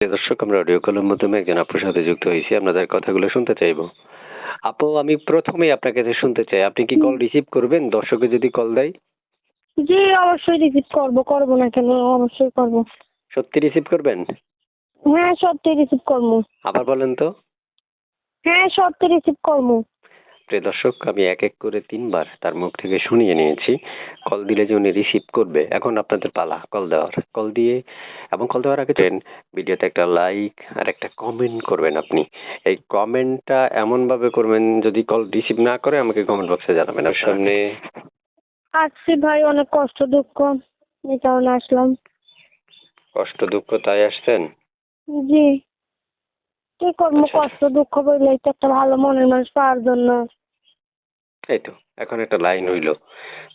দর্শক, আমরা অডিও কলের মাধ্যমে একজন আপুর সাথে যুক্ত হয়েছি। আপনাদের কথাগুলো শুনতে চাইবো। আপু, আমি প্রথমেই আপনার কাছে শুনতে চাই, আপনি কি কল রিসিভ করবেন দর্শকে যদি কল দেয়? জি, অবশ্যই রিসিভ করবো, করবো না কেন, অবশ্যই করবো। সত্যি রিসিভ করবেন? হ্যাঁ, সত্যি রিসিভ করবো। আবার বলেন তো। হ্যাঁ, সত্যি রিসিভ করবো। প্রিয় দর্শক, আমি এক এক করে ৩ বার তার মুখ থেকে শুনিয়ে নিয়েছি। কল দিলে যে উনি রিসিভ করবে, এখন আপনাদের পালা কল দেওয়ার। কল দিয়ে এবং কল দেওয়ার আগে ভিডিওতে একটা লাইক আর একটা কমেন্ট করবেন আপনি। এই কমেন্টটা এমনভাবে করবেন, যদি কল রিসিভ না করে আমাকে কমেন্ট বক্সে জানাবেন। আর সামনে আসছি ভাই, অনেক কষ্ট দুঃখ, এই কারণে আসলাম। কষ্ট দুঃখ তাই আসছেন? জি, কি করবো, আচ্ছা, কষ্ট দুঃখ বললেই তো একটা ভালো মনের মানুষ পাওয়ার জন্য। এই তো এখন একটা লাইন হইল।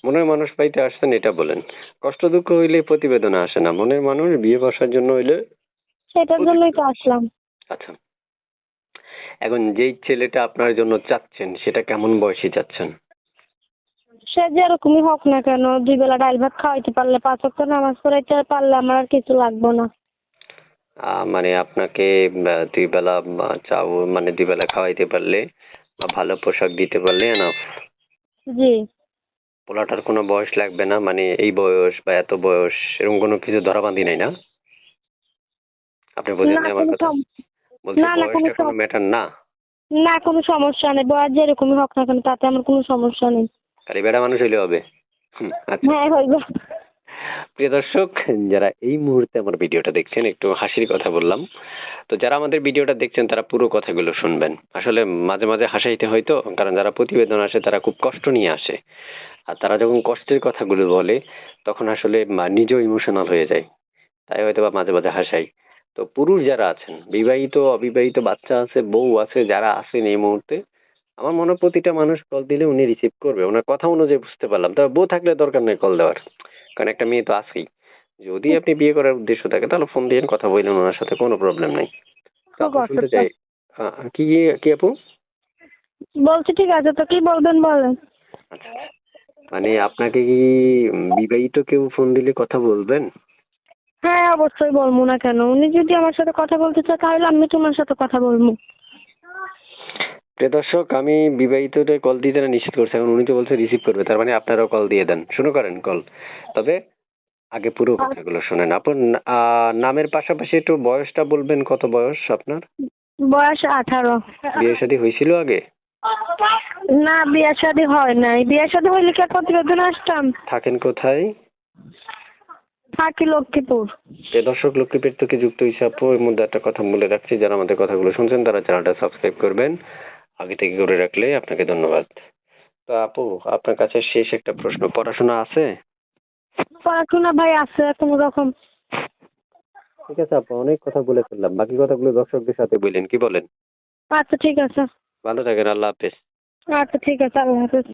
মনের মানুষ পাইতে আসছেন এটা বলেন। কষ্ট দুঃখ হইলে প্রতিবেদনে আসে না, মনের মানুষ বিয়ে বসার জন্য হইলে সেটার জন্যই তো প্রতিবেদন। আসলাম। আচ্ছা, এখন যেই ছেলেটা আপনার জন্য চাচ্ছেন সেটা কেমন বয়সী চাচ্ছেন? সে যেরকমই হোক না কেন, 2 বেলা ডাল ভাত খাওয়াইতে পারলে, 5 ওয়াক্ত নামাজ পড়াইতে পারলে আমার আর কিছু লাগবে না। মানে আপনাকে 2 বেলা চাও, মানে 2 বেলা খাওয়াইতে পারলে বা ভালো পোশাক দিতে পারলে এনাফ। জি। পোলাটার কোনো বয়স লাগবে না, মানে এই বয়স বা এত বয়স এরকম কোনো কিছু ধরাবাঁধি নাই না? আপনি না বোঝেননি আমার কোনো কথা? বলছি না কোনো বয়সটা কোনো ম্যাটার না। না কোনো সমস্যা নেই, বয়স যেরকমই হোক না কেন তাতে আমার কোনো সমস্যা নেই। খালি বেটা মানুষ হইলে হবে। আচ্ছা। হ্যাঁ, হইব। প্রিয় দর্শক, যারা এই মুহূর্তে আমার ভিডিওটা দেখছেন, একটু হাসির কথা বললাম। তো যারা আমাদের ভিডিওটা দেখছেন তারা পুরো কথাগুলো শুনবেন। আসলে মাঝে মাঝে হাসাইতে হয় তো, কারণ যারা প্রতিবেদন আসে তারা খুব কষ্ট নিয়ে আসে। আর তারা যখন কষ্টের কথাগুলো বলে তখন আসলে নিজেও ইমোশনাল হয়ে যায়। তাই হয়তো বা মাঝে মাঝে হাসাই। তো পুরুষ যারা আছেন, বিবাহিত অবিবাহিত, বাচ্চা আছে, বউ আছে, যারা আছেন এই মুহূর্তে, আমার মনে হয় প্রতিটা মানুষ কল দিলে উনি রিসিভ করবে। ওনার কথা অনুযায়ী বুঝতে পারলাম। তবে বউ থাকলে দরকার নেই কল দেওয়ার, কারণ একটা মেয়ে তো আছেই। যদি আপনি বিয়ে করার উদ্দেশ্য থাকে তাহলে ফোন দিয়ে কথা বললেন, ওনার সাথে কোনো প্রবলেম নাই। তো খুব আপু শুনতে অসুস্থ। চাই, কি কি আপু? বলছি ঠিক আছে, তো কি বলবেন বলেন। আচ্ছা, মানে আপনাকে কি বিবাহিত কেউ ফোন দিলে কথা বলবেন? হ্যাঁ, অবশ্যই বলবো না কেন, উনি যদি আমার সাথে কথা বলতে চায় তাহলে আমি তোমার সাথে কথা বলবো। প্রিয় দর্শক, আমি বিবাহিতদের কল দিতে না নিষেধ করছি, এখন উনি তো বলছে রিসিভ করবে, তার মানে আপনারাও কল দিয়ে দেন, শুরু করেন কল। তবে আগে পুরো আর কথাগুলো শোনেন। আপনার নামের পাশাপাশি একটু বয়সটা বলবেন, কত বয়স আপনার? বয়স 18। বিয়ে শাদী হয়েছিল আগে? না, বিয়ে শাদী হয় নাই, বিয়ে শাদী হইলে কি আর প্রতিবেদন আসতাম। থাকেন কোথায়? থাকি লক্ষ্মীপুর। প্রিয় দর্শক, লক্ষ্মীপেট থেকে যুক্ত হয়েছে আপু। এর মধ্যে একটা কথা বলে রাখছি, যারা আমাদের কথাগুলো শুনছেন তারা চ্যানেলটা সাবস্ক্রাইব করবেন, আগে থেকে করে রাখলে আপনাকে ধন্যবাদ। তো আপু, আপনার কাছে শেষ একটা প্রশ্ন, পড়াশোনা আছে? পড়াশোনা ভাই আছে কোনো রকম। ঠিক আছে আপু, অনেক কথা বলে ফেললাম, বাকি কথাগুলো দর্শকদের সাথে বললেন, কি বলেন? আচ্ছা ঠিক আছে। ভালো থাকেন, আল্লাহ হাফেজ। আচ্ছা ঠিক আছে, আল্লাহ হাফেজ।